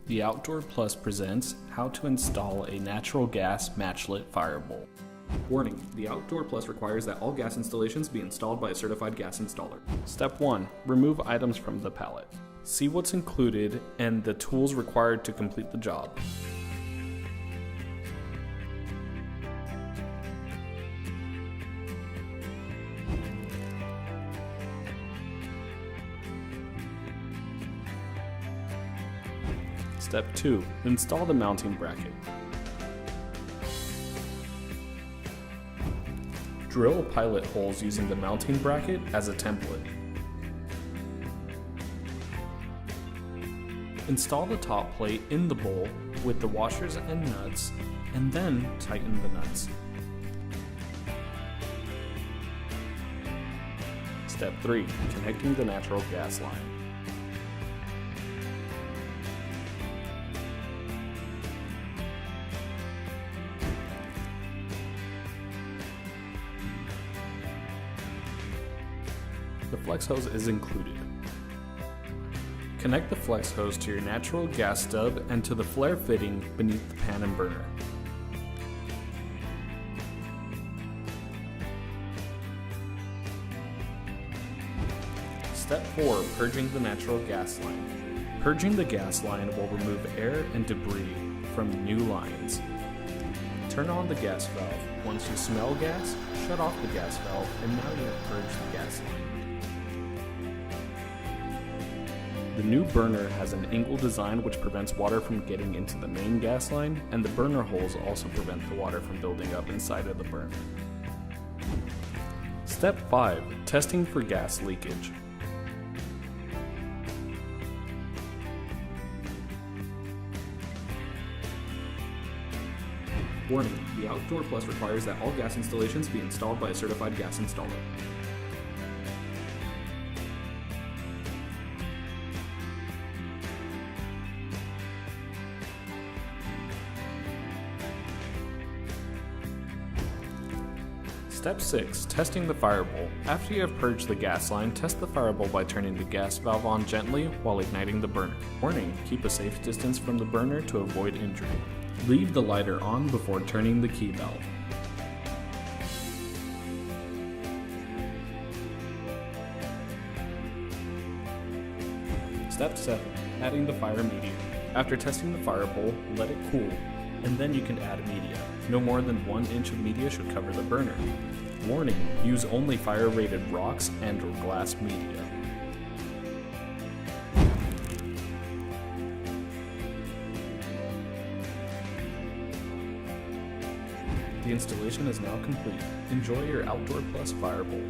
The Outdoor Plus presents how to install a natural gas matchlit fire bowl. Warning, the Outdoor Plus requires that all gas installations be installed by a certified gas installer. Step 1. Remove items from the pallet. See what's included and the tools required to complete the job. Step 2. Install the mounting bracket. Drill pilot holes using the mounting bracket as a template. Install the top plate in the bowl with the washers and nuts, and then tighten the nuts. Step 3. Connecting the natural gas line. The flex hose is included. Connect the flex hose to your natural gas stub and to the flare fitting beneath the pan and burner. Step 4. Purging the natural gas line. Purging the gas line will remove air and debris from new lines. Turn on the gas valve. Once you smell gas, shut off the gas valve, and now you have purged the gas line. The new burner has an angle design which prevents water from getting into the main gas line, and the burner holes also prevent the water from building up inside of the burner. Step 5. Testing for gas leakage. Warning, the Outdoor Plus requires that all gas installations be installed by a certified gas installer. Step 6. Testing the fire bowl. After you have purged the gas line, test the fire bowl by turning the gas valve on gently while igniting the burner. Warning, keep a safe distance from the burner to avoid injury. Leave the lighter on before turning the key valve. Step 7. Adding the fire media. After testing the fire bowl, let it cool, and then you can add media. No more than 1 inch of media should cover the burner. Warning, use only fire-rated rocks and/or glass media. The installation is now complete. Enjoy your Outdoor Plus fire bowl.